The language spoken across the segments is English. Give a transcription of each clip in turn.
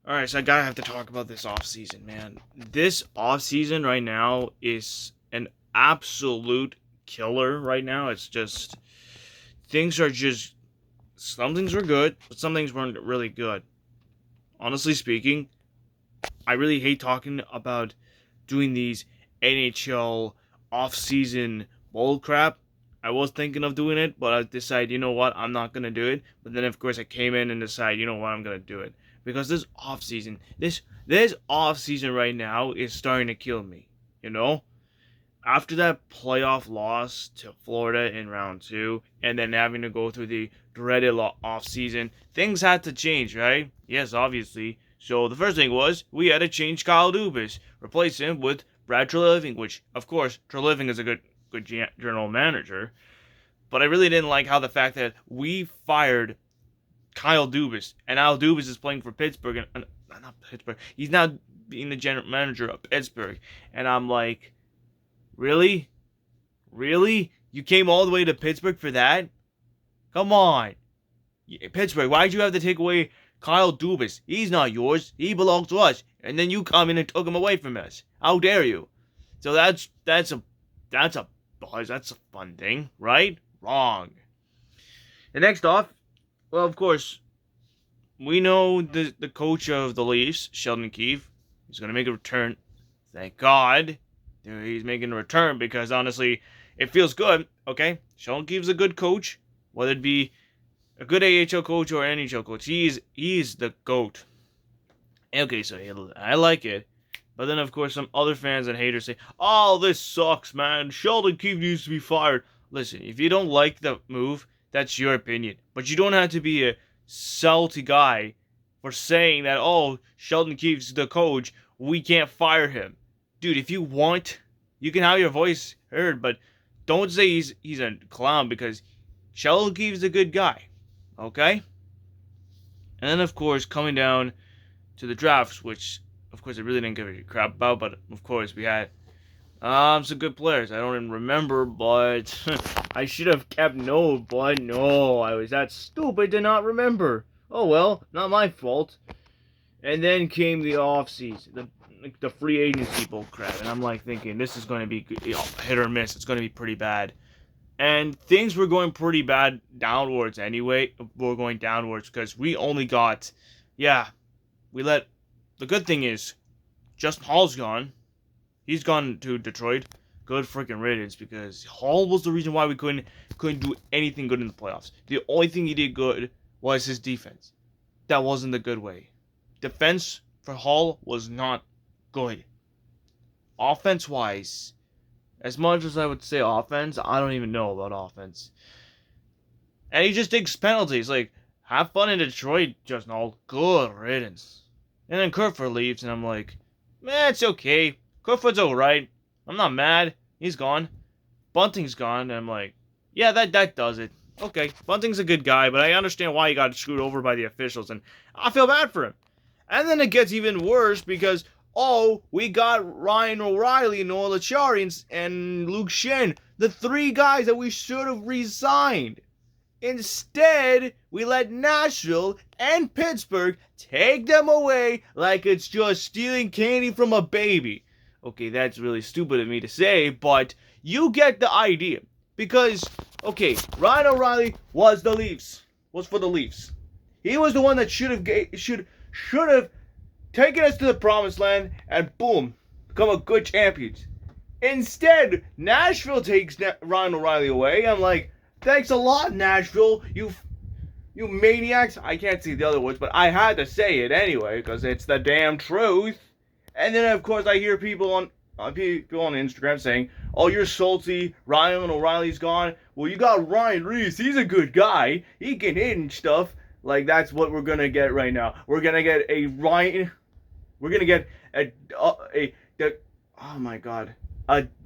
All right, so I gotta have to talk about this offseason, man. This offseason right now is an absolute killer right now. It's just things are just some things were good, but some things weren't really good. Honestly speaking, I really hate talking about doing these NHL offseason bull crap. I was thinking of doing it, but I decided, you know what, I'm not gonna do it. But then of course I came in and decided, you know what, I'm gonna do it. Because this off season right now is starting to kill me. You know? After that playoff loss to Florida in round two, and then having to go through the dreaded off season, things had to change, right? Yes, obviously. So the first thing was we had to change Kyle Dubas, replace him with Brad Treliving, which of course Treliving is a good general manager, but I really didn't like how the fact that we fired Kyle Dubas and now Dubas is playing for Pittsburgh and not Pittsburgh. He's now being the general manager of Pittsburgh, and I'm like, really? Really? You came all the way to Pittsburgh for that? Come on. Pittsburgh, why'd you have to take away Kyle Dubas? He's not yours. He belongs to us. And then you come in and took him away from us. How dare you? So that's a fun thing, right? Wrong. And next off, well, of course, we know the coach of the Leafs, Sheldon Keefe, is going to make a return. Thank God he's making a return because honestly, it feels good. Okay, Sheldon Keefe's a good coach, whether it be a good AHL coach or NHL coach. He's the GOAT. Okay, so I like it. But then, of course, some other fans and haters say, oh, this sucks, man. Sheldon Keefe needs to be fired. Listen, if you don't like the move, that's your opinion. But you don't have to be a salty guy for saying that, oh, Sheldon Keefe's the coach. We can't fire him. Dude, if you want, you can have your voice heard. But don't say he's a clown because Sheldon Keefe's a good guy. Okay? And then, of course, coming down to the drafts, which, of course, I really didn't give a crap about, but, of course, we had some good players. I don't even remember, but I should have kept note, but no, I was that stupid to not remember. Oh, well, not my fault. And then came the offseason, the free agency bull crap, and I'm like thinking, this is going to be hit or miss. It's going to be pretty bad. And things were going pretty bad downwards anyway. We're going downwards because we only got, the good thing is, Justin Hall's gone. He's gone to Detroit. Good freaking riddance because Hall was the reason why we couldn't do anything good in the playoffs. The only thing he did good was his defense. That wasn't the good way. Defense for Hall was not good. Offense-wise, as much as I would say offense, I don't even know about offense. And he just takes penalties. Like, have fun in Detroit, Justin Hall. Good riddance. And then Kerfoot leaves, and I'm like, man, it's okay. Kerfoot's alright. I'm not mad. He's gone. Bunting's gone, and I'm like, yeah, that does it. Okay, Bunting's a good guy, but I understand why he got screwed over by the officials, and I feel bad for him. And then it gets even worse because, we got Ryan O'Reilly, Noah Lachari, and Luke Shen, the three guys that we should have resigned. Instead, we let Nashville and Pittsburgh take them away like it's just stealing candy from a baby. Okay, that's really stupid of me to say, but you get the idea. Because, Ryan O'Reilly was for the Leafs. He was the one that should have taken us to the promised land and boom, become a good champions. Instead, Nashville takes Ryan O'Reilly away. I'm like, thanks a lot, Nashville. You maniacs. I can't see the other words, but I had to say it anyway because it's the damn truth. And then, of course, I hear people on Instagram saying, oh, you're salty. Ryan O'Reilly's gone. Well, you got Ryan Reeves. He's a good guy. He can hit and stuff. Like, that's what we're going to get right now. We're going to get a Ryan. We're going to get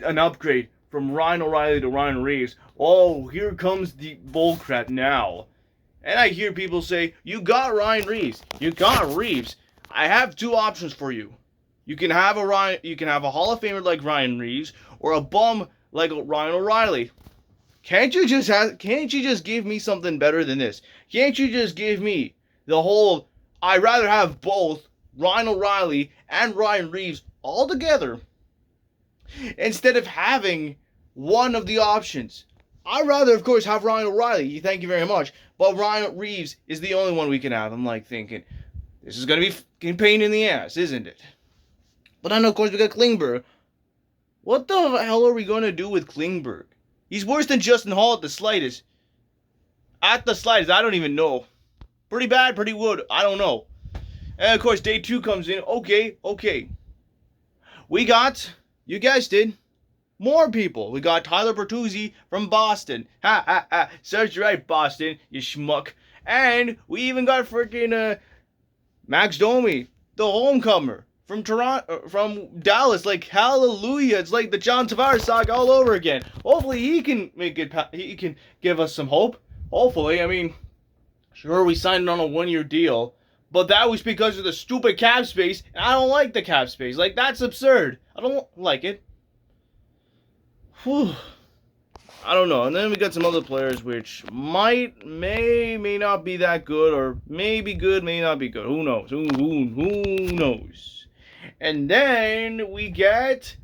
an upgrade from Ryan O'Reilly to Ryan Reeves. Oh, here comes the bullcrap now. And I hear people say, you got Ryan Reeves. You got Reeves. I have two options for you. You can have a Hall of Famer like Ryan Reeves or a bum like Ryan O'Reilly. Can't you just give me something better than this? Can't you just give me the whole I'd rather have both Ryan O'Reilly and Ryan Reaves all together instead of having one of the options. I'd rather, of course, have Ryan O'Reilly. Thank you very much. But Ryan Reaves is the only one we can have. I'm like thinking, this is going to be fucking pain in the ass, isn't it? But then, of course, we got Klingberg. What the hell are we going to do with Klingberg? He's worse than Justin Hall at the slightest. At the slightest, I don't even know. Pretty bad, pretty good, I don't know. And, of course, day 2 comes in. Okay. We got, you guys did, more people. We got Tyler Bertuzzi from Boston. Ha. Search right, Boston, you schmuck. And we even got freaking Max Domi, the homecomer from Toronto, from Dallas. Like, hallelujah! It's like the John Tavares saga all over again. Hopefully, he can make it. He can give us some hope. Hopefully, I mean, sure, we signed on a 1-year deal, but that was because of the stupid cap space. And I don't like the cap space. Like, that's absurd. I don't like it. Whew. I don't know. And then we got some other players which may not be that good, or may be good, may not be good. Who knows? Who knows? And then we get,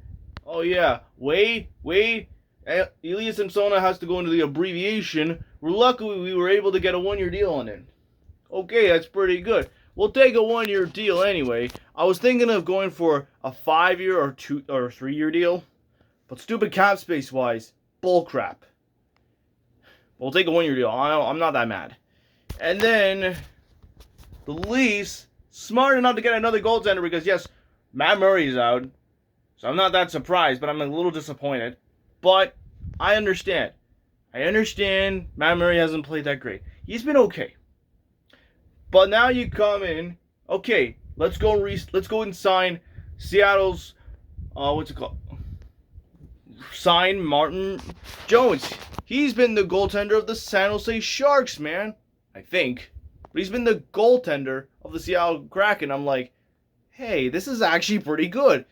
oh yeah, wait. Ilya Samsonov has to go into the abbreviation. Luckily, we were able to get a 1-year deal on it. Okay, that's pretty good. We'll take a 1-year deal anyway. I was thinking of going for a 5-year or 2 or 3-year deal, but stupid cap space wise, bullcrap. We'll take a 1-year deal. I'm not that mad. And then the Leafs, smart enough to get another goaltender because yes, Matt Murray is out, so I'm not that surprised, but I'm a little disappointed. But I understand. Matt Murray hasn't played that great. He's been okay. But now you come in, okay, let's go and sign Seattle's, what's it called? Sign Martin Jones. He's been the goaltender of the San Jose Sharks, man. I think. But he's been the goaltender of the Seattle Kraken. I'm like, hey, this is actually pretty good.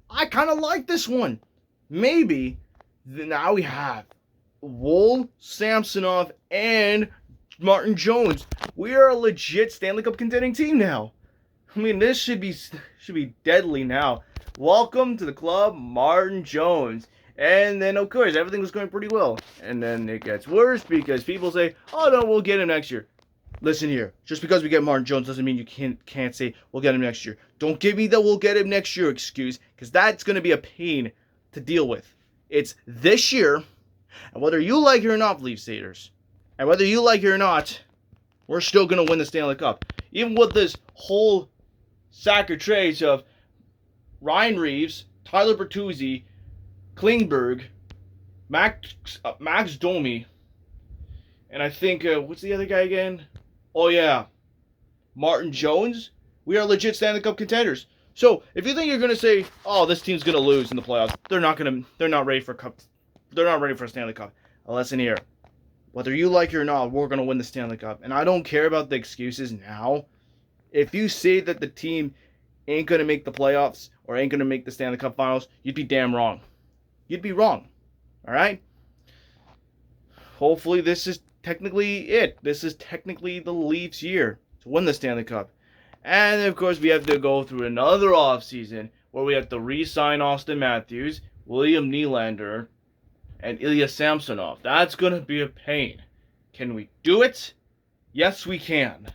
I kind of like this one. Maybe now we have Woll, Samsonov, and Martin Jones. We are a legit Stanley Cup contending team now. I mean, this should be deadly now. Welcome to the club, Martin Jones. And then, of course, everything was going pretty well. And then it gets worse because people say, oh, no, we'll get him next year. Listen here. Just because we get Martin Jones doesn't mean you can't say we'll get him next year. Don't give me the we'll get him next year excuse, because that's going to be a pain to deal with. It's this year, and whether you like it or not, Leafs haters, and whether you like it or not, we're still going to win the Stanley Cup. Even with this whole sack of trades of Ryan Reaves, Tyler Bertuzzi, Klingberg, Max Domi, and I think, what's the other guy again? Oh yeah, Martin Jones. We are legit Stanley Cup contenders. So if you think you're gonna say, oh, this team's gonna lose in the playoffs, they're not ready for cup. They're not ready for a Stanley Cup. Listen here, whether you like it or not, we're gonna win the Stanley Cup, and I don't care about the excuses now. If you say that the team ain't gonna make the playoffs or ain't gonna make the Stanley Cup Finals, you'd be damn wrong. You'd be wrong. All right? Hopefully this is technically it. This is technically the Leafs' year to win the Stanley Cup. And, of course, we have to go through another offseason where we have to re-sign Austin Matthews, William Nylander, and Ilya Samsonov. That's going to be a pain. Can we do it? Yes, we can.